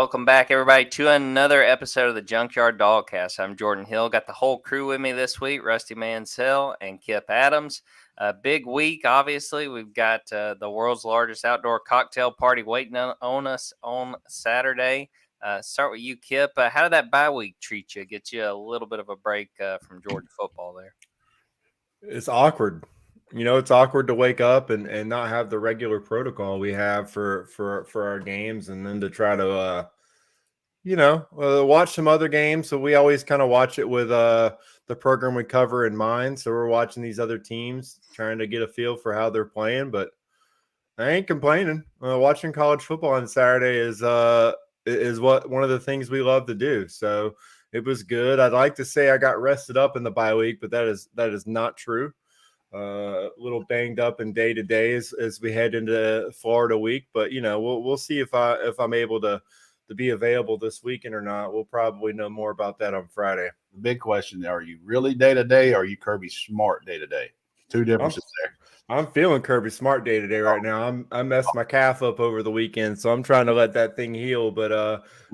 Welcome back, everybody, to another episode of the Junkyard Dawgcast. I'm Jordan Hill. Got the whole crew with me this week: Rusty Mansell and Kip Adams. A big week, obviously. We've got the world's largest outdoor cocktail party waiting on us on Saturday. Start with you, Kip. How did that bye week treat you? Get you a little bit of a break from Georgia football there. It's awkward. It's awkward to wake up and not have the regular protocol we have for our games, and then to try to watch some other games. So we always kind of watch it with the program we cover in mind. So we're watching these other teams, trying to get a feel for how they're playing. But I ain't complaining. Watching college football on Saturday is what one of the things we love to do. So it was good. I'd like to say I got rested up in the bye week, but that is not true. A little banged up in day to day as we head into Florida week, but we'll see if I'm able to be available this weekend or not. We'll probably know more about that on Friday. The big question: are you really day to day, or are you Kirby Smart day to day? Two differences there. I'm feeling Kirby Smart day to day right now. I messed my calf up over the weekend, so I'm trying to let that thing heal. But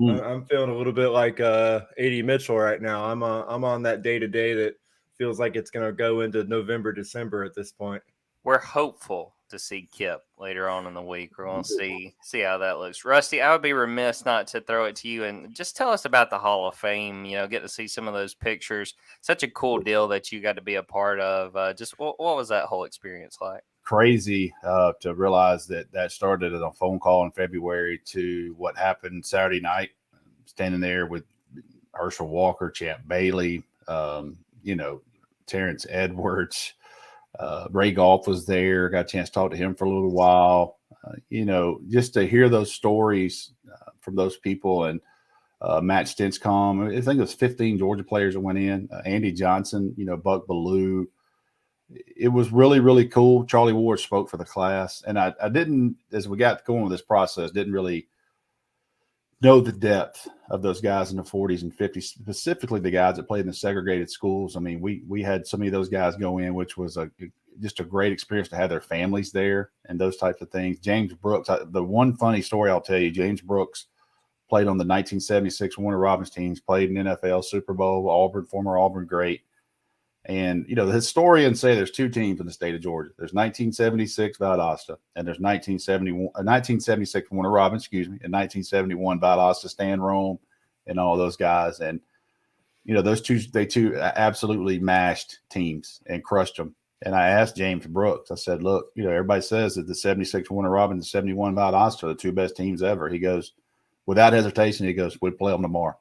I'm feeling a little bit like A.D. Mitchell right now. I'm on that day to day that feels like it's going to go into November, December at this point. We're hopeful to see Kip later on in the week. We're going to see how that looks. Rusty, I would be remiss not to throw it to you and just tell us about the Hall of Fame. Get to see some of those pictures. Such a cool deal that you got to be a part of. Just what was that whole experience like? Crazy to realize that started at a phone call in February to what happened Saturday night. Standing there with Herschel Walker, Champ Bailey, Terrence Edwards. Ray Goff was there. Got a chance to talk to him for a little while. Just to hear those stories from those people, and Matt Stinscomb. I think it was 15 Georgia players that went in. Andy Johnson, Buck Bellew. It was really, really cool. Charlie Ward spoke for the class, and I didn't, as we got going with this process, didn't really know the depth of those guys in the 40s and 50s, specifically the guys that played in the segregated schools. I mean, we had so many of those guys go in, which was just a great experience to have their families there and those types of things. James Brooks, the one funny story I'll tell you, James Brooks played on the 1976 Warner Robins teams, played in NFL, Super Bowl, Auburn, former Auburn great. And, the historians say there's two teams in the state of Georgia. There's 1976 Valdosta, and there's 1976 Warner Robins, and 1971 Valdosta, Stan Rome, and all those guys. And, those two absolutely mashed teams and crushed them. And I asked James Brooks, I said, look, everybody says that the 76 Warner Robins and 71 Valdosta are the two best teams ever. He goes, without hesitation, we'd play them tomorrow.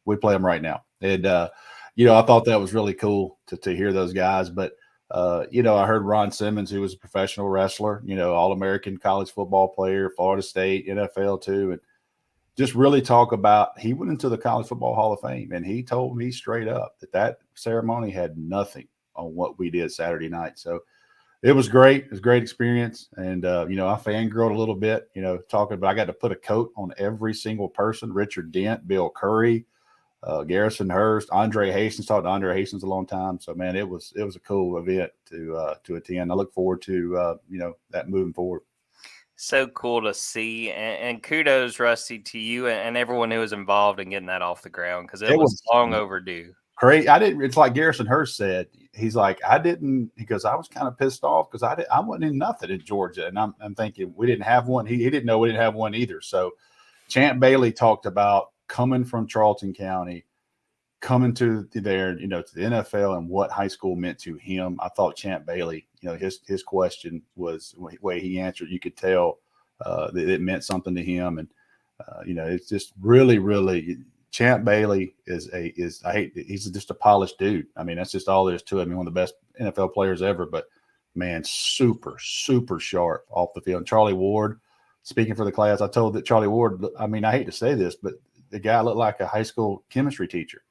We'd play them right now. And, I thought that was really cool to hear those guys. But, I heard Ron Simmons, who was a professional wrestler, All-American college football player, Florida State, NFL too, and just really talk about, he went into the College Football Hall of Fame, and he told me straight up that ceremony had nothing on what we did Saturday night. So it was great. It was a great experience. And, I fangirled a little bit, talking about, I got to put a coat on every single person: Richard Dent, Bill Curry, Garrison Hurst, Andre Hastings. Talked to Andre Hastings a long time. So, man, it was a cool event to attend. I look forward to, that moving forward. So cool to see, and kudos, Rusty, to you and everyone who was involved in getting that off the ground, because it was long overdue. Great. It's like Garrison Hurst said. He's like, because I was kind of pissed off because I wasn't in nothing in Georgia, and I'm thinking we didn't have one. He didn't know we didn't have one either. So, Champ Bailey talked about coming from Charlton County, coming to there, to the NFL, and what high school meant to him. I thought Champ Bailey, his question was the way he answered. You could tell that it meant something to him, and it's just really, really. Champ Bailey he's just a polished dude. I mean, that's just all there is to it. I mean, one of the best NFL players ever, but man, super, super sharp off the field. And Charlie Ward, speaking for the class, I told that Charlie Ward, I mean, I hate to say this, but the guy looked like a high school chemistry teacher.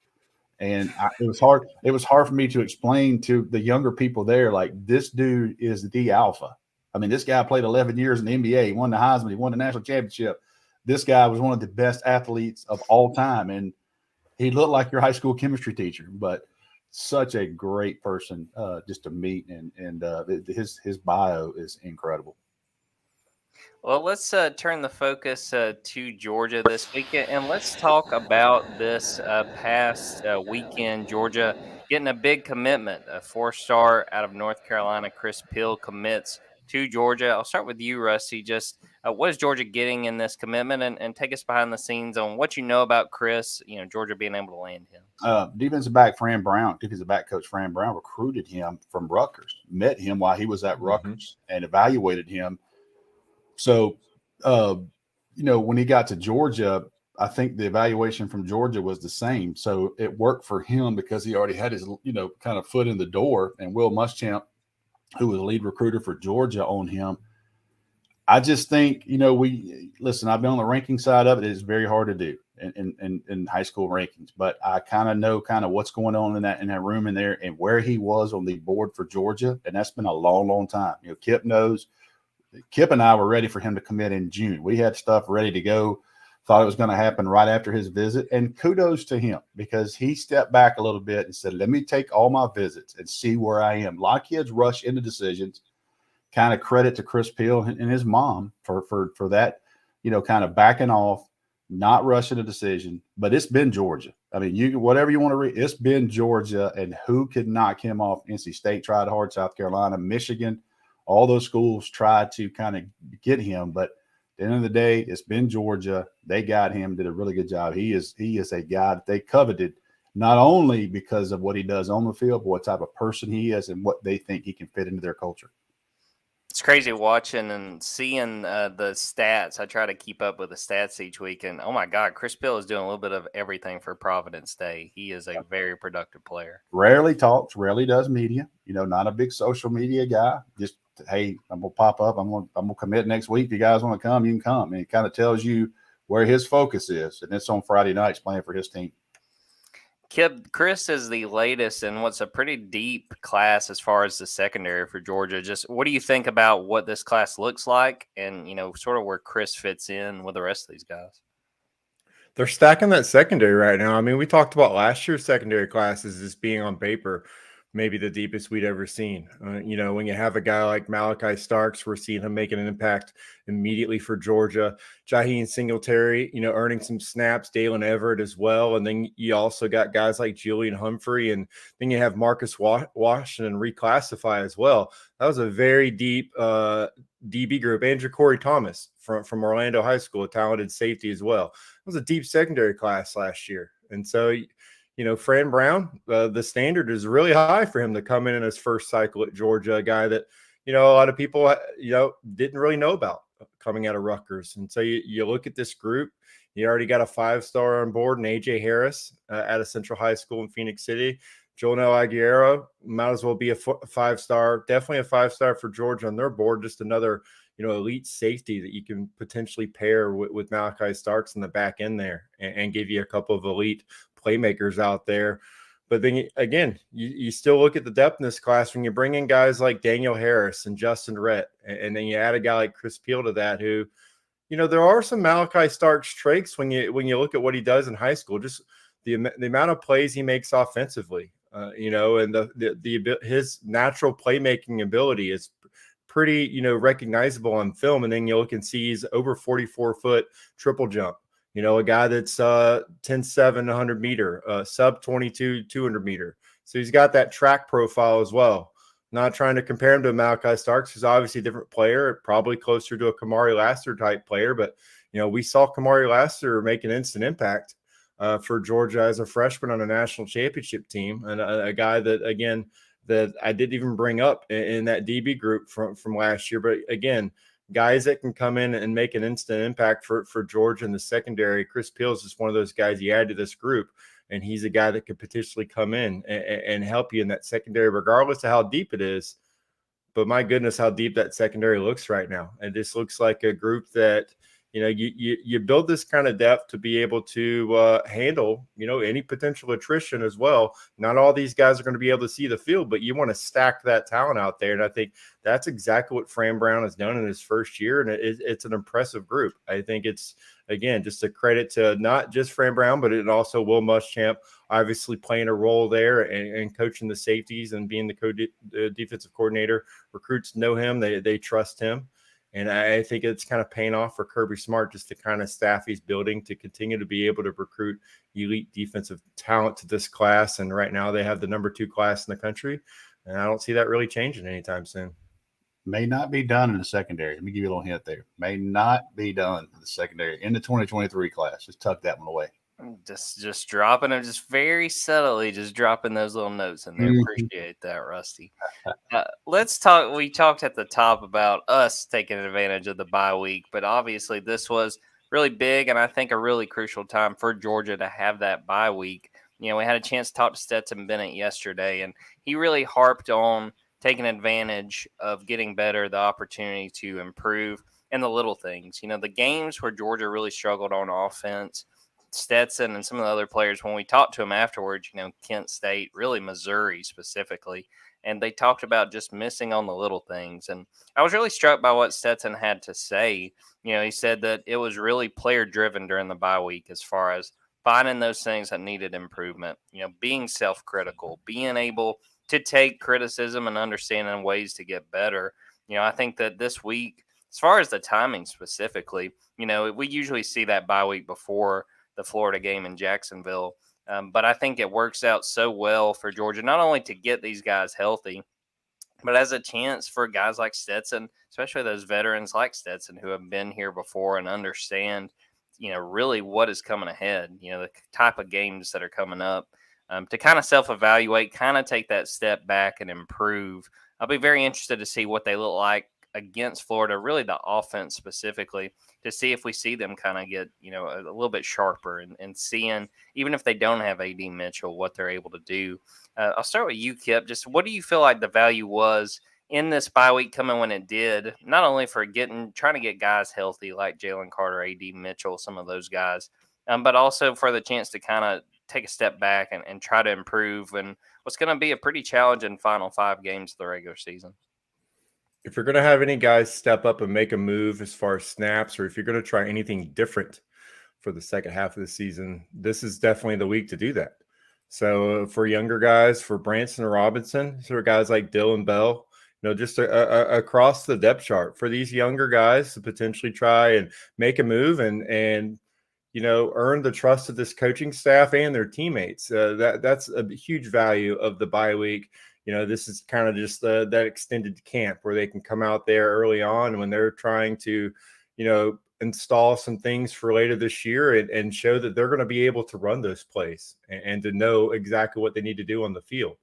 And it was hard. It was hard for me to explain to the younger people there, like, this dude is the alpha. I mean, this guy played 11 years in the NBA. He won the Heisman. He won the national championship. This guy was one of the best athletes of all time. And he looked like your high school chemistry teacher, but such a great person just to meet. And his bio is incredible. Well, let's turn the focus to Georgia this weekend, and let's talk about this past weekend. Georgia getting a big commitment, a 4-star out of North Carolina. Chris Peele commits to Georgia. I'll start with you, Rusty. Just what is Georgia getting in this commitment, and take us behind the scenes on what you know about Chris. Georgia being able to land him. Defensive back coach Fran Brown recruited him from Rutgers, met him while he was at Rutgers, and evaluated him. So, when he got to Georgia, I think the evaluation from Georgia was the same. So it worked for him because he already had his, kind of foot in the door. And Will Muschamp, who was the lead recruiter for Georgia, on him. I just think, I've been on the ranking side of it. It's very hard to do in high school rankings, but I kind of know what's going on in that room in there and where he was on the board for Georgia. And that's been a long, long time. Kip knows. Kip and I were ready for him to commit in June. We had stuff ready to go, thought it was going to happen right after his visit. And kudos to him because he stepped back a little bit and said, let me take all my visits and see where I am. A lot of kids rush into decisions. Kind of credit to Chris Peele and his mom for that, kind of backing off, not rushing a decision. But it's been Georgia. I mean, whatever you want to read, it's been Georgia. And who could knock him off? NC State tried hard, South Carolina, Michigan. All those schools tried to kind of get him, but at the end of the day, it's been Georgia. They got him, did a really good job. He is a guy that they coveted, not only because of what he does on the field, but what type of person he is and what they think he can fit into their culture. It's crazy watching and seeing the stats. I try to keep up with the stats each week, and oh my God, Chris Peele is doing a little bit of everything for Providence Day. He is a very productive player. Rarely talks, rarely does media. Not a big social media guy. Just, hey, I'm gonna pop up. I'm gonna commit next week. If you guys want to come, you can come. And it kind of tells you where his focus is, and it's on Friday nights playing for his team. Kip, Chris is the latest in what's a pretty deep class as far as the secondary for Georgia. Just what do you think about what this class looks like and, sort of where Chris fits in with the rest of these guys? They're stacking that secondary right now. I mean, we talked about last year's secondary classes as being on paper maybe the deepest we'd ever seen. When you have a guy like Malachi Starks, we're seeing him making an impact immediately for Georgia. Jaheim Singletary, earning some snaps, Dalen Everett as well. And then you also got guys like Julian Humphrey, and then you have Marcus Washington reclassify as well. That was a very deep DB group. Andrew Corey Thomas from Orlando High School, a talented safety as well. It was a deep secondary class last year. And so, Fran Brown, the standard is really high for him to come in his first cycle at Georgia, a guy that, a lot of people, didn't really know about coming out of Rutgers. And so you look at this group, you already got a 5-star on board, and A.J. Harris out of Central High School in Phoenix City. Jonel Aguilera might as well be a 5-star, definitely a 5-star for Georgia on their board. Just another, elite safety that you can potentially pair with Malachi Starks in the back end there and give you a couple of elite playmakers out there. But then again, you still look at the depth in this class when you bring in guys like Daniel Harris and Justin Rhett, and then you add a guy like Chris Peele to that, who, there are some Malachi Starks traits when you look at what he does in high school, just the amount of plays he makes offensively, and his natural playmaking ability is pretty, recognizable on film. And then you look and see he's over 44-foot triple jump. A guy that's 10-7, 100 meter, sub 22, 200 meter. So he's got that track profile as well. Not trying to compare him to Malachi Starks, who's obviously a different player, probably closer to a Kamari Lassiter type player. But, we saw Kamari Lassiter make an instant impact for Georgia as a freshman on a national championship team. And a guy that, again, that I didn't even bring up in that DB group from last year. But, again, guys that can come in and make an instant impact for Georgia in the secondary. Chris Peele is just one of those guys you add to this group, and he's a guy that could potentially come in and help you in that secondary, regardless of how deep it is. But my goodness, how deep that secondary looks right now. And this looks like a group that, you build this kind of depth to be able to handle, any potential attrition as well. Not all these guys are going to be able to see the field, but you want to stack that talent out there. And I think that's exactly what Fran Brown has done in his first year. And it's an impressive group. I think it's, again, just a credit to not just Fran Brown, but it also Will Muschamp, obviously playing a role there and coaching the safeties and being the defensive coordinator. Recruits know him. They trust him. And I think it's kind of paying off for Kirby Smart just to kind of staff he's building to continue to be able to recruit elite defensive talent to this class. And right now they have the number 2 class in the country. And I don't see that really changing anytime soon. May not be done in the secondary. Let me give you a little hint there. May not be done in the secondary in the 2023 class. Just tuck that one away. Just dropping them, just very subtly, just dropping those little notes in there. Appreciate that, Rusty. Let's talk. We talked at the top about us taking advantage of the bye week, but obviously this was really big, and I think a really crucial time for Georgia to have that bye week. We had a chance to talk to Stetson Bennett yesterday, and he really harped on taking advantage of getting better, the opportunity to improve, and the little things. The games where Georgia really struggled on offense, Stetson and some of the other players, when we talked to them afterwards, Kent State, really Missouri specifically, and they talked about just missing on the little things. And I was really struck by what Stetson had to say. He said that it was really player driven during the bye week as far as finding those things that needed improvement, being self-critical, being able to take criticism and understanding ways to get better. I think that this week, as far as the timing specifically, we usually see that bye week before the Florida game in Jacksonville. But I think it works out so well for Georgia, not only to get these guys healthy, but as a chance for guys like Stetson, especially those veterans like Stetson who have been here before and understand, really what is coming ahead, the type of games that are coming up, to kind of self-evaluate, kind of take that step back and improve. I'll be very interested to see what they look like against Florida, really the offense specifically, to see if we see them kind of get, a little bit sharper and seeing, even if they don't have AD Mitchell, what they're able to do. I'll start with you, Kip. Just what do you feel like the value was in this bye week coming when it did, not only for trying to get guys healthy like Jalen Carter, AD Mitchell, some of those guys, but also for the chance to kind of take a step back and try to improve in what's going to be a pretty challenging final 5 games of the regular season? If you're going to have any guys step up and make a move as far as snaps, or if you're going to try anything different for the second half of the season, this is definitely the week to do that. So for younger guys, for Branson Robinson, for guys like Dylan Bell, just across the depth chart for these younger guys to potentially try and make a move and earn the trust of this coaching staff and their teammates. That's a huge value of the bye week. This is kind of just that extended camp where they can come out there early on when they're trying to, install some things for later this year and show that they're going to be able to run those plays and to know exactly what they need to do on the field.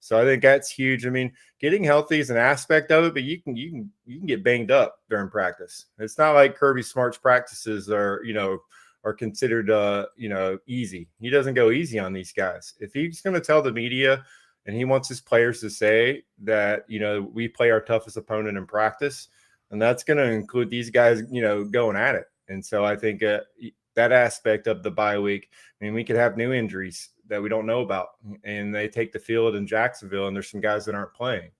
So I think that's huge. I mean, getting healthy is an aspect of it, but you can get banged up during practice. It's not like Kirby Smart's practices are considered, easy. He doesn't go easy on these guys. If he's going to tell the media and he wants his players to say that, we play our toughest opponent in practice, and that's going to include these guys, going at it. And so I think that aspect of the bye week, we could have new injuries that we don't know about, and they take the field in Jacksonville, and there's some guys that aren't playing.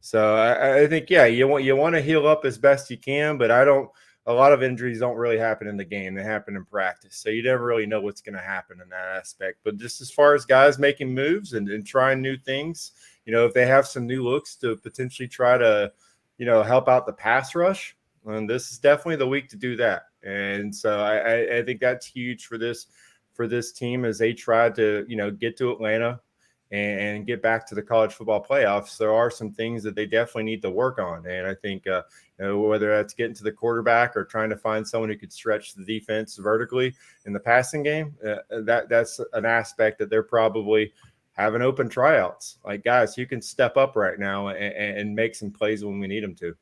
So I think, you want to heal up as best you can, but a lot of injuries don't really happen in the game. They happen in practice. So you never really know what's going to happen in that aspect. But just as far as guys making moves and trying new things, if they have some new looks to potentially try to, help out the pass rush, and this is definitely the week to do that. And so I think that's huge for this team as they try to, get to Atlanta and get back to the college football playoffs. There are some things that they definitely need to work on. And I think, whether that's getting to the quarterback or trying to find someone who could stretch the defense vertically in the passing game, that's an aspect that they're probably having open tryouts. Like, guys, you can step up right now and make some plays when we need them to.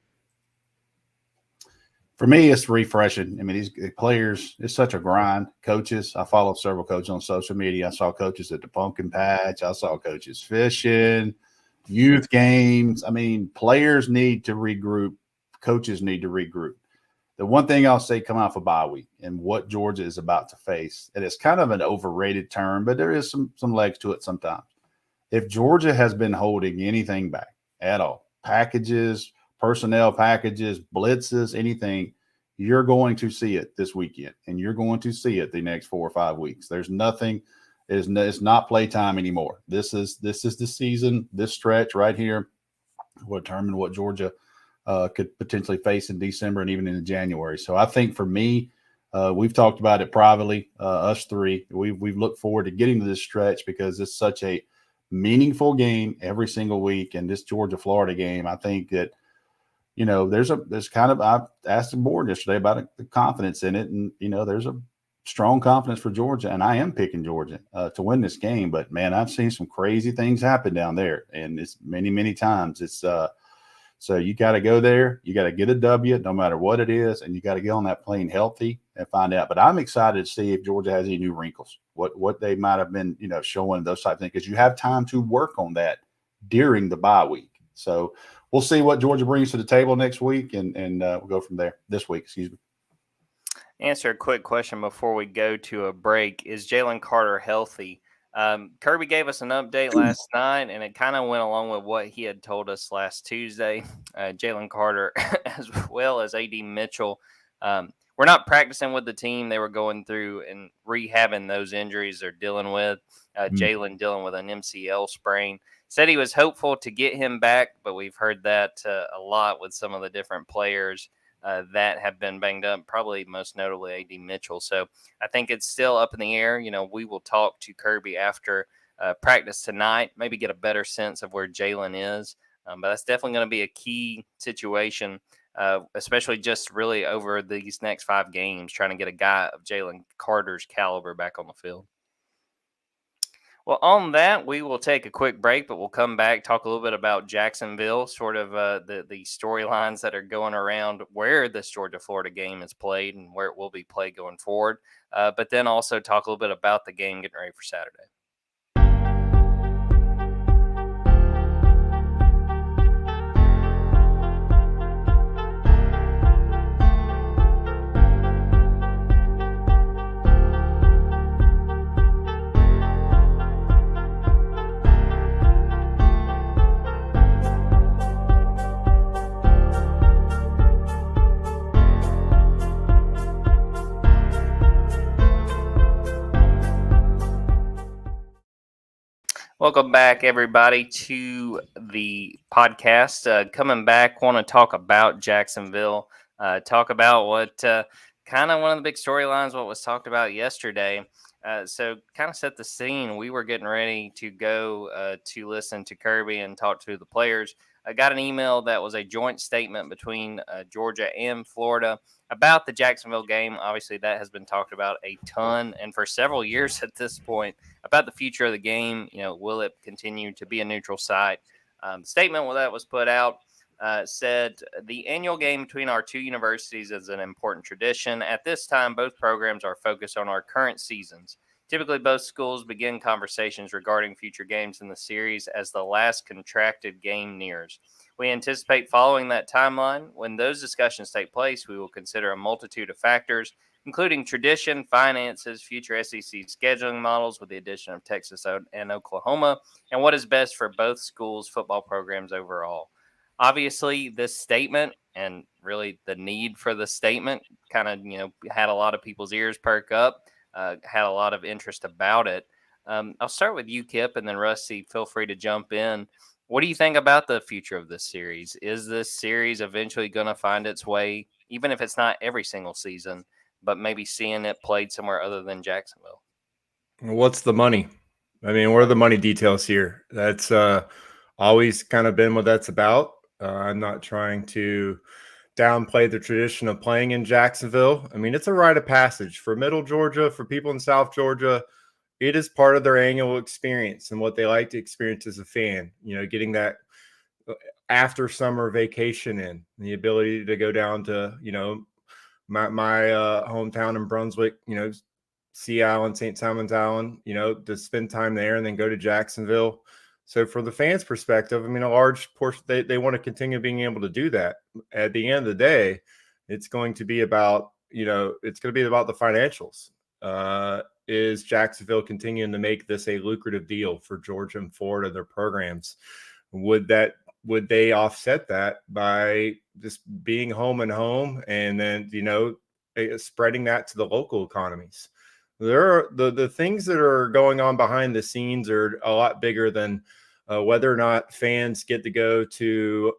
For me, it's refreshing. These players, it's such a grind. Coaches, I follow several coaches on social media. I saw coaches at the pumpkin patch. I saw coaches fishing, youth games. Players need to regroup. Coaches need to regroup. The one thing I'll say come out for bye week and what Georgia is about to face, and it's kind of an overrated term, but there is some legs to it sometimes. If Georgia has been holding anything back at all, packages, personnel packages, blitzes, anything, you're going to see it this weekend, and you're going to see it the next 4 or 5 weeks. There's nothing. It's not playtime anymore. This is the season. This stretch right here will determine what Georgia could potentially face in December and even in January. So I think for me, we've talked about it privately, us three. We've looked forward to getting to this stretch because it's such a meaningful game every single week. And this Georgia-Florida game, I think that, there's kind of, I asked the board yesterday about the confidence in it. And, there's a strong confidence for Georgia. And I am picking Georgia to win this game. But, man, I've seen some crazy things happen down there. And it's many, many times. It's so you got to go there. You got to get a W no matter what it is. And you got to get on that plane healthy and find out. But I'm excited to see if Georgia has any new wrinkles, what they might have been, showing, those type of things, because you have time to work on that during the bye week. So we'll see what Georgia brings to the table next week, and we'll go from there. This week, excuse me. Answer a quick question before we go to a break. Is Jalen Carter healthy? Kirby gave us an update last night, and it kind of went along with what he had told us last Tuesday. Jalen Carter, as well as A.D. Mitchell, we're not practicing with the team. They were going through and rehabbing those injuries they're dealing with. Jalen dealing with an MCL sprain. Said he was hopeful to get him back, but we've heard that a lot with some of the different players that have been banged up, probably most notably A.D. Mitchell. So I think it's still up in the air. We will talk to Kirby after practice tonight, maybe get a better sense of where Jalen is. But that's definitely going to be a key situation, especially just really over these next 5 games, trying to get a guy of Jalen Carter's caliber back on the field. Well, on that, we will take a quick break, but we'll come back, talk a little bit about Jacksonville, sort of the storylines that are going around where this Georgia-Florida game is played and where it will be played going forward, but then also talk a little bit about the game getting ready for Saturday. Welcome back, everybody, to the podcast. Coming back, want to talk about Jacksonville, talk about what kind of one of the big storylines, what was talked about yesterday. So kind of set the scene. We were getting ready to go to listen to Kirby and talk to the players. I got an email that was a joint statement between Georgia and Florida about the Jacksonville game. Obviously, that has been talked about a ton and for several years at this point about the future of the game. Will it continue to be a neutral site? The statement that was put out said the annual game between our two universities is an important tradition. At this time, both programs are focused on our current seasons. Typically, both schools begin conversations regarding future games in the series as the last contracted game nears. We anticipate following that timeline. When those discussions take place, we will consider a multitude of factors, including tradition, finances, future SEC scheduling models with the addition of Texas and Oklahoma, and what is best for both schools' football programs overall. Obviously, this statement and really the need for the statement kind of, had a lot of people's ears perk up, had a lot of interest about it. I'll start with you, Kip, and then Rusty, feel free to jump in. What do you think about the future of this series? Is this series eventually going to find its way, even if it's not every single season, but maybe seeing it played somewhere other than Jacksonville? What's the money? I mean, what are the money details here? That's always kind of been what that's about. I'm not trying to downplay the tradition of playing in Jacksonville. I mean, it's a rite of passage for Middle Georgia, for people in South Georgia. It is part of their annual experience and what they like to experience as a fan, getting that after summer vacation in, the ability to go down to, my hometown in Brunswick, Sea Island, St. Simon's Island, to spend time there and then go to Jacksonville. So from the fans' perspective, I mean, a large portion, they want to continue being able to do that. At the end of the day, it's going to be about, it's going to be about the financials. Is Jacksonville continuing to make this a lucrative deal for Georgia and Florida, their programs? Would they offset that by just being home and home and then, spreading that to the local economies? There are the things that are going on behind the scenes are a lot bigger than whether or not fans get to go to,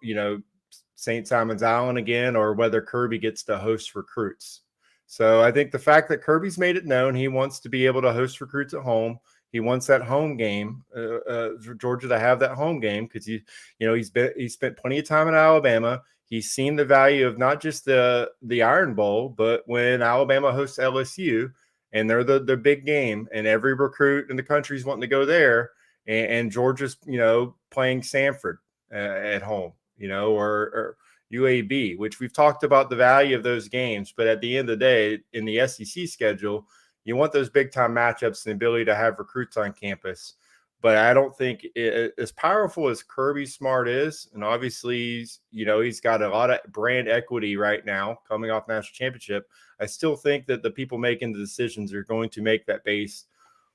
St. Simon's Island again, or whether Kirby gets to host recruits. So I think the fact that Kirby's made it known he wants to be able to host recruits at home. He wants that home game for Georgia to have that home game because he's spent plenty of time in Alabama. He's seen the value of not just the Iron Bowl, but when Alabama hosts LSU and they're the big game, and every recruit in the country is wanting to go there, and Georgia's playing Samford at home, or UAB, which we've talked about the value of those games. But at the end of the day, in the SEC schedule, you want those big time matchups and the ability to have recruits on campus. But I don't think as powerful as Kirby Smart is, and obviously he's got a lot of brand equity right now coming off national championship. I still think that the people making the decisions are going to make that based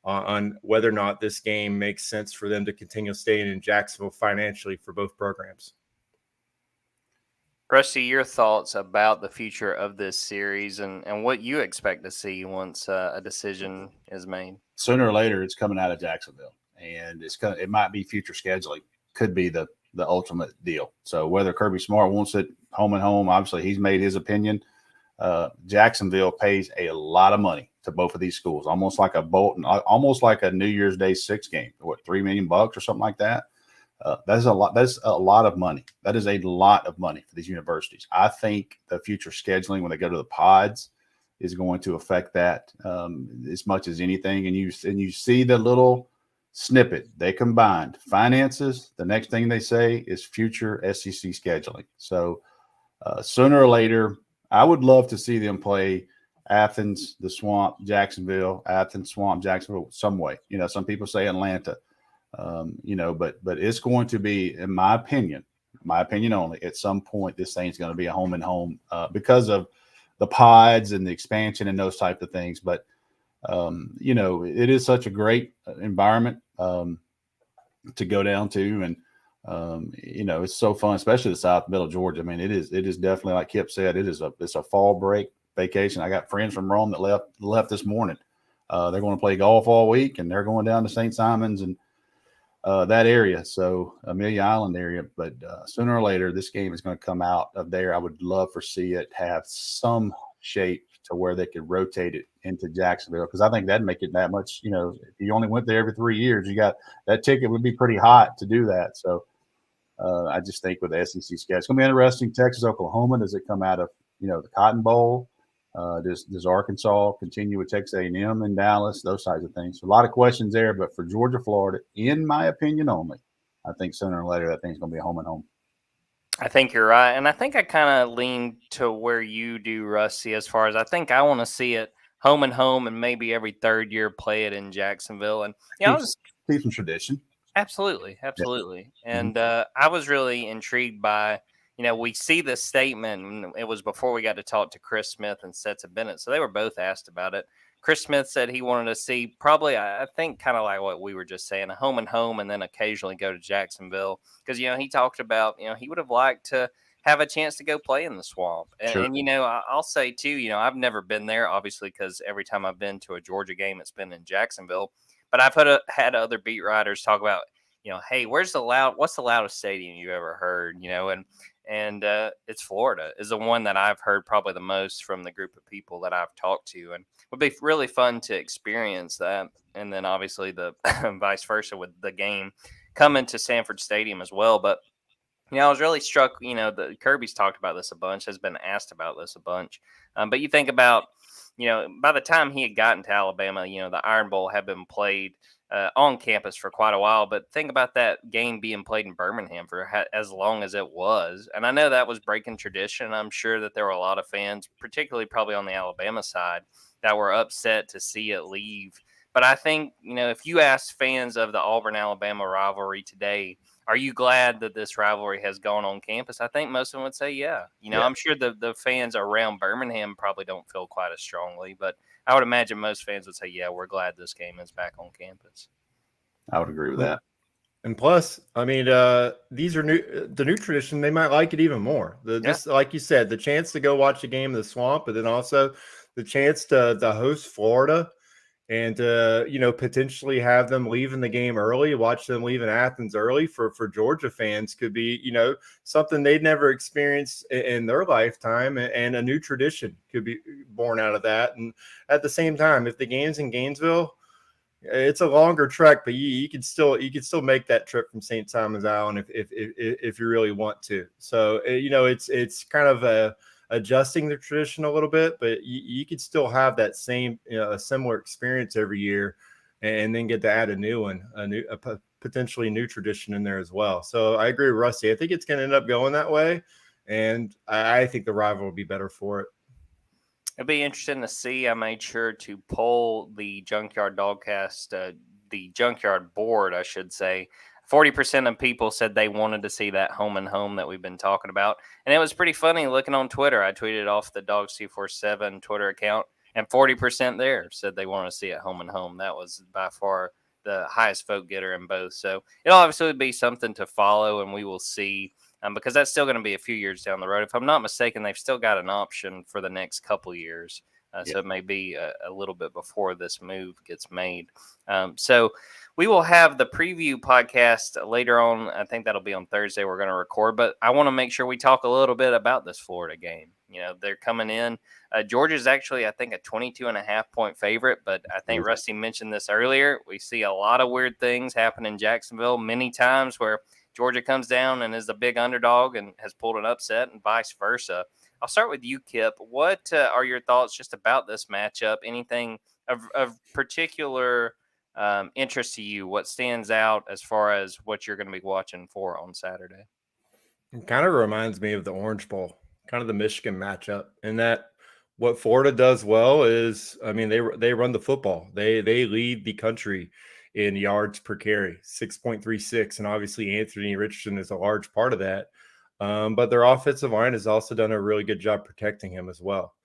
on whether or not this game makes sense for them to continue staying in Jacksonville financially for both programs. Rusty, your thoughts about the future of this series and what you expect to see once a decision is made? Sooner or later, it's coming out of Jacksonville, and it might be future scheduling. Could be the ultimate deal. So whether Kirby Smart wants it home and home, obviously he's made his opinion. Jacksonville pays a lot of money to both of these schools, almost like a New Year's Day 6 game. What, $3 million or something like that? That's a lot. That's a lot of money. That is a lot of money for these universities. I think the future scheduling when they go to the pods is going to affect that as much as anything. And you see the little snippet they combined finances. The next thing they say is future SEC scheduling. So sooner or later, I would love to see them play Athens, the Swamp, Jacksonville, Athens, Swamp, Jacksonville, some way. Some people say Atlanta. But it's going to be, in my opinion only, at some point this thing's going to be a home and home because of the pods and the expansion and those type of things. But it is such a great environment to go down to, and it's so fun, especially the South Middle Georgia. I mean, it is definitely, like Kip said, it's a fall break vacation. I got friends from Rome that left this morning. They're going to play golf all week, and they're going down to St. Simon's and that area, so Amelia Island area. But sooner or later, this game is going to come out of there. I would love to see it have some shape to where they could rotate it into Jacksonville, because I think that'd make it that much. If you only went there every 3 years, you got that ticket would be pretty hot to do that. So I just think with the SEC schedule, it's going to be interesting. Texas, Oklahoma, does it come out of the Cotton Bowl? Does Arkansas continue with Texas A&M in Dallas? Those types of things. So a lot of questions there, but for Georgia, Florida, in my opinion only, I think sooner or later that thing's going to be home and home. I think you're right, and I think I kind of lean to where you do, Rusty, as far as I think I want to see it home and home, and maybe every third year play it in Jacksonville, and keep some tradition. Absolutely. Yeah. And I was really intrigued by. We see this statement, and it was before we got to talk to Chris Smith and Stetson Bennett, so they were both asked about it. Chris Smith said he wanted to see probably, I think, kind of like what we were just saying, a home and home, and then occasionally go to Jacksonville. Because, he talked about, he would have liked to have a chance to go play in the Swamp. And, sure. And I'll say, too, I've never been there, obviously, because every time I've been to a Georgia game, it's been in Jacksonville. But I've had other beat writers talk about, hey, what's the loudest stadium you've ever heard, and it's Florida is the one that I've heard probably the most from the group of people that I've talked to, and it would be really fun to experience that. And then obviously the vice versa with the game coming to Sanford Stadium as well. But, I was really struck, the Kirby's talked about this a bunch, has been asked about this a bunch. But you think about, by the time he had gotten to Alabama, the Iron Bowl had been played on campus for quite a while, but think about that game being played in Birmingham for as long as it was. And I know that was breaking tradition. I'm sure that there were a lot of fans, particularly probably on the Alabama side, that were upset to see it leave. But I think, if you ask fans of the Auburn-Alabama rivalry today, are you glad that this rivalry has gone on campus? I think most of them would say, yeah. Yeah. I'm sure the fans around Birmingham probably don't feel quite as strongly, but I would imagine most fans would say, yeah, we're glad this game is back on campus. I would agree with that. And plus, I mean, these are the new tradition. They might like it even more. Just like you said, the chance to go watch a game in the Swamp, but then also the chance to host Florida and potentially have them leaving the game early, watch them leave in Athens early for Georgia fans could be, something they'd never experienced in their lifetime, and a new tradition could be born out of that. And at the same time, if the game's in Gainesville, it's a longer trek, but you could still make that trip from St. Simon's Island if you really want to. So it's kind of adjusting the tradition a little bit, but you could still have that same a similar experience every year, and then get to add a new one, a potentially new tradition in there as well. So I agree with Rusty. I think it's going to end up going that way, and I think the rival will be better for it. It'd be interesting to see. I made sure to poll the Junkyard Dawgcast, the Junkyard board, I should say. 40% of people said they wanted to see that home and home that we've been talking about. And it was pretty funny looking on Twitter. I tweeted off the Dawgs 247 Twitter account, and 40% there said they want to see it home and home. That was by far the highest vote getter in both. So it'll obviously be something to follow, and we will see. Because that's still going to be a few years down the road. If I'm not mistaken, they've still got an option for the next couple years. So it may be a little bit before this move gets made. So we will have the preview podcast later on. I think that'll be on Thursday. We're going to record. But I want to make sure we talk a little bit about this Florida game. They're coming in. Georgia's actually, I think, a 22.5-point favorite. But I think Rusty mentioned this earlier. We see a lot of weird things happen in Jacksonville many times where Georgia comes down and is the big underdog and has pulled an upset, and vice versa. I'll start with you, Kip. What are your thoughts just about this matchup? Anything of particular interest to you? What stands out as far as what you're going to be watching for on Saturday? It kind of reminds me of the Orange Bowl, kind of the Michigan matchup, in that what Florida does well is, they run the football. They lead the country in yards per carry, 6.36. And obviously Anthony Richardson is a large part of that. But their offensive line has also done a really good job protecting him as well.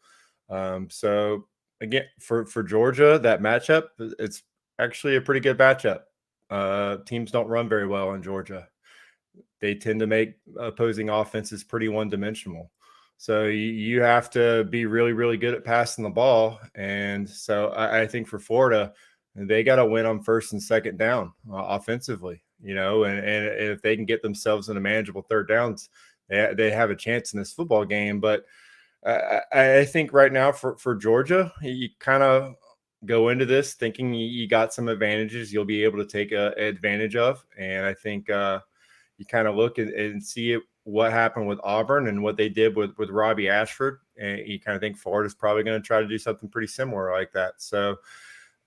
So again, for Georgia, that matchup, it's actually a pretty good matchup. Teams don't run very well in Georgia. They tend to make opposing offenses pretty one-dimensional. So you have to be really, really good at passing the ball. And so I think for Florida, they got to win on first and second down offensively, and if they can get themselves in a manageable third downs, they have a chance in this football game. But I think right now for Georgia, you kind of go into this thinking you got some advantages you'll be able to take advantage of. And I think you kind of look and see what happened with Auburn and what they did with Robbie Ashford. And you kind of think Florida's probably going to try to do something pretty similar like that. So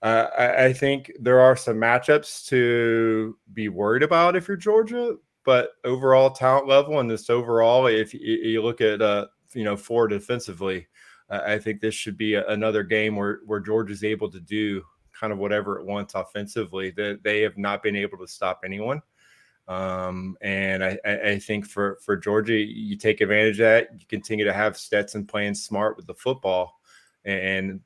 I think there are some matchups to be worried about if you're Georgia, but overall talent level and this overall, if you look at Florida defensively, I think this should be another game where Georgia's able to do kind of whatever it wants offensively. That they have not been able to stop anyone, and I think for Georgia, you take advantage of that. You continue to have Stetson playing smart with the football, and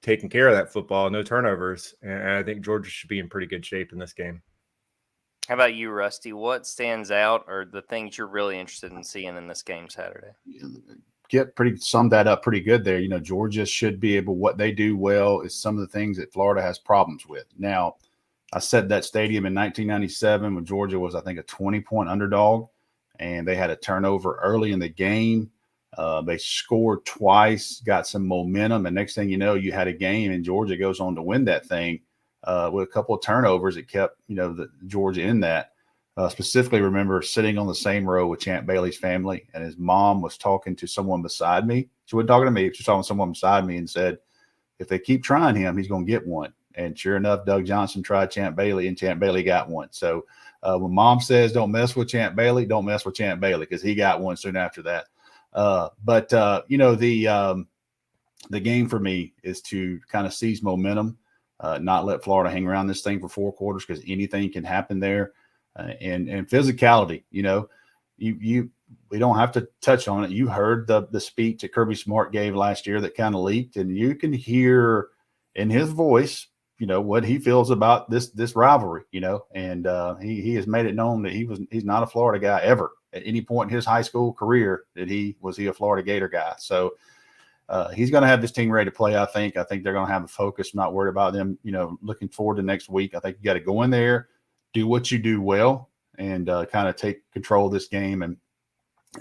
taking care of that football, no turnovers. And I think Georgia should be in pretty good shape in this game. How about you, Rusty? What stands out or the things you're really interested in seeing in this game Saturday? Summed that up pretty good there. Georgia should be able, what they do well is some of the things that Florida has problems with. Now, I said that stadium in 1997 when Georgia was, I think, a 20-point underdog, and they had a turnover early in the game. They scored twice, got some momentum, and next thing you know, you had a game, and Georgia goes on to win that thing with a couple of turnovers. It kept, the Georgia in that. Specifically, remember sitting on the same row with Champ Bailey's family, and his mom was talking to someone beside me. She wasn't talking to me; she was talking to someone beside me, and said, "If they keep trying him, he's going to get one." And sure enough, Doug Johnson tried Champ Bailey, and Champ Bailey got one. So when Mom says, "Don't mess with Champ Bailey," don't mess with Champ Bailey because he got one soon after that. But the game for me is to kind of seize momentum, not let Florida hang around this thing for 4 quarters because anything can happen there. And physicality, we don't have to touch on it. You heard the speech that Kirby Smart gave last year that kind of leaked, and you can hear in his voice, what he feels about this rivalry, and he has made it known that he's not a Florida guy ever at any point in his high school career that he was a Florida Gator guy. So he's going to have this team ready to play. I think they're going to have a focus, not worried about them, looking forward to next week. I think you got to go in there, do what you do well, and kind of take control of this game. And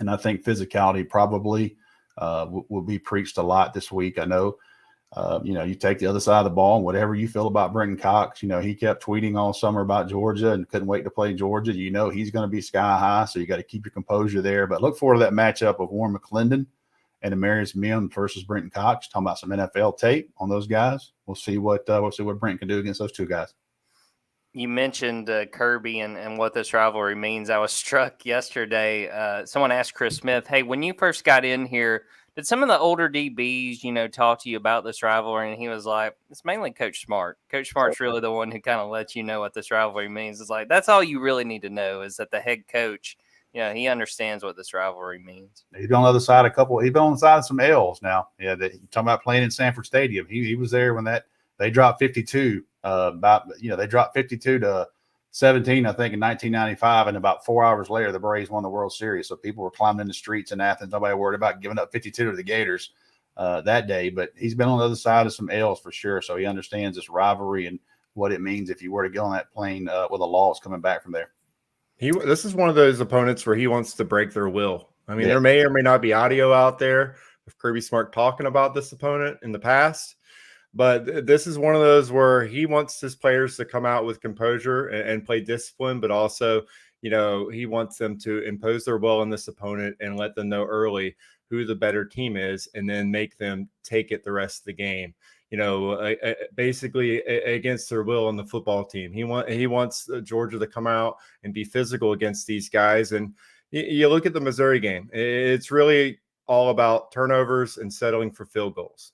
I think physicality probably will be preached a lot this week. I know, you take the other side of the ball, and whatever you feel about Brenton Cox, he kept tweeting all summer about Georgia and couldn't wait to play Georgia. He's going to be sky high, so you got to keep your composure there. But look forward to that matchup of Warren McClendon and Amarius Mims versus Brenton Cox. Talking about some NFL tape on those guys. We'll see what Brent can do against those two guys. You mentioned Kirby and what this rivalry means. I was struck yesterday. Someone asked Chris Smith, hey, when you first got in here, did some of the older DBs, talk to you about this rivalry? And he was like, it's mainly Coach Smart. Coach Smart's really the one who kind of lets you know what this rivalry means. It's like, that's all you really need to know is that the head coach, he understands what this rivalry means. He's been on the other side he's been on the side of some L's now. Yeah, talking about playing in Sanford Stadium. He was there when they dropped 52. They dropped 52 to 17, I think, in 1995, and about 4 hours later, the Braves won the World Series. So people were climbing in the streets in Athens. Nobody worried about giving up 52 to the Gators that day. But he's been on the other side of some L's for sure. So he understands this rivalry and what it means if you were to get on that plane with a loss coming back from there. This is one of those opponents where he wants to break their will. I mean, There may or may not be audio out there of Kirby Smart talking about this opponent in the past, but this is one of those where he wants his players to come out with composure and play discipline, but also, he wants them to impose their will on this opponent and let them know early who the better team is, and then make them take it the rest of the game. Basically against their will on the football team. He wants Georgia to come out and be physical against these guys. And you look at the Missouri game, it's really all about turnovers and settling for field goals.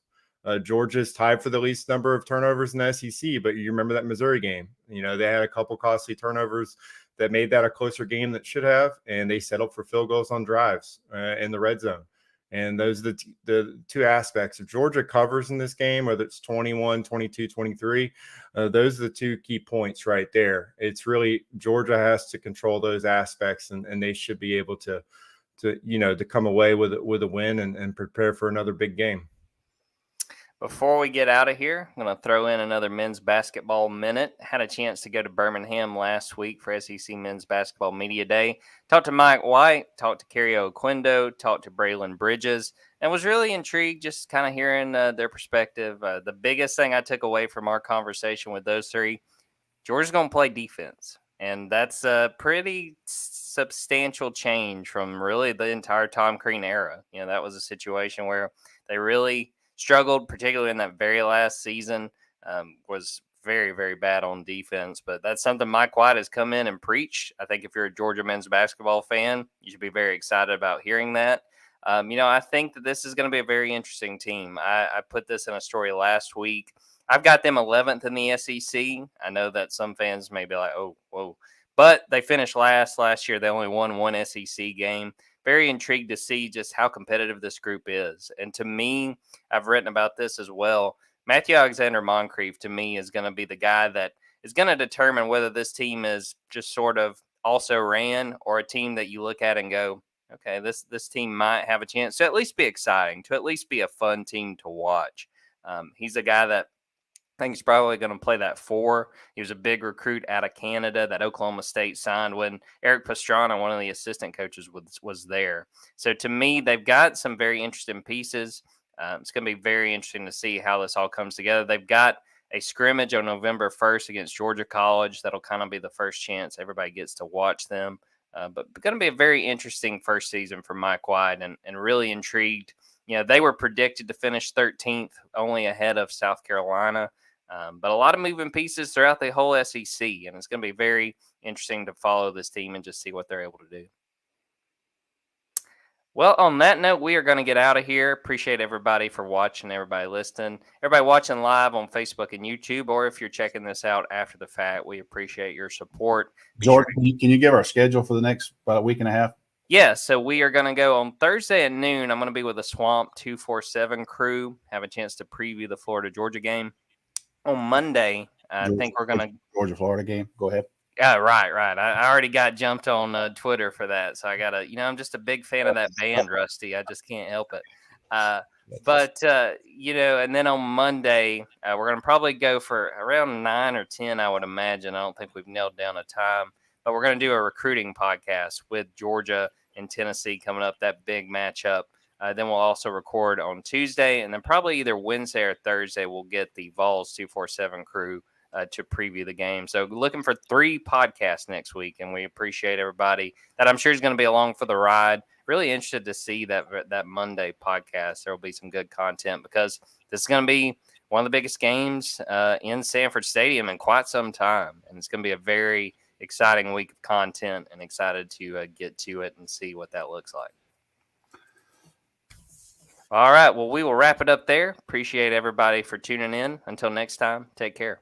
Georgia's tied for the least number of turnovers in the SEC, but you remember that Missouri game. They had a couple costly turnovers that made that a closer game that should have, and they settled for field goals on drives in the red zone. And those are the two aspects. If Georgia covers in this game, whether it's 21, 22, 23, those are the two key points right there. It's really Georgia has to control those aspects, and they should be able to come away with a win and prepare for another big game. Before we get out of here, I'm going to throw in another men's basketball minute. Had a chance to go to Birmingham last week for SEC Men's Basketball Media Day. Talked to Mike White, talked to Kerry Oquendo, talked to Braylon Bridges, and was really intrigued just kind of hearing their perspective. The biggest thing I took away from our conversation with those three, Georgia's going to play defense. And that's a pretty substantial change from really the entire Tom Crean era. That was a situation where they really struggled, particularly in that very last season, was very, very bad on defense. But that's something Mike White has come in and preached. I think if you're a Georgia men's basketball fan, you should be very excited about hearing that. I think that this is going to be a very interesting team. I put this in a story last week. I've got them 11th in the SEC. I know that some fans may be like, oh, whoa. But they finished last year. They only won one SEC game. Very intrigued to see just how competitive this group is. And to me, I've written about this as well. Matthew Alexander Moncrief, to me, is going to be the guy that is going to determine whether this team is just sort of also ran or a team that you look at and go, okay, this team might have a chance to at least be exciting, to at least be a fun team to watch. He's a guy that I think he's probably going to play that 4. He was a big recruit out of Canada that Oklahoma State signed when Eric Pastrana, one of the assistant coaches, was there. So to me, they've got some very interesting pieces. It's going to be very interesting to see how this all comes together. They've got a scrimmage on November 1st against Georgia College. That'll kind of be the first chance everybody gets to watch them. But going to be a very interesting first season for Mike White, and really intrigued. They were predicted to finish 13th, only ahead of South Carolina. But a lot of moving pieces throughout the whole SEC, and it's going to be very interesting to follow this team and just see what they're able to do. Well, on that note, we are going to get out of here. Appreciate everybody for watching, everybody listening, everybody watching live on Facebook and YouTube, or if you're checking this out after the fact, we appreciate your support. Jordan, can you give our schedule for the next week and a half? Yeah, so we are going to go on Thursday at noon. I'm going to be with the Swamp 247 crew, have a chance to preview the Florida-Georgia game. On Monday, I think we're going to – Georgia-Florida game. Go ahead. Yeah, right. I already got jumped on Twitter for that, so I got to – I'm just a big fan of that band, Rusty. I just can't help it. But, and then on Monday, we're going to probably go for around 9 or 10, I would imagine. I don't think we've nailed down a time. But we're going to do a recruiting podcast with Georgia and Tennessee coming up, that big matchup. Then we'll also record on Tuesday. And then probably either Wednesday or Thursday, we'll get the Vols 247 crew to preview the game. So looking for 3 podcasts next week. And we appreciate everybody that I'm sure is going to be along for the ride. Really interested to see that Monday podcast. There will be some good content because this is going to be one of the biggest games in Sanford Stadium in quite some time. And it's going to be a very exciting week of content, and excited to get to it and see what that looks like. All right. Well, we will wrap it up there. Appreciate everybody for tuning in. Until next time, take care.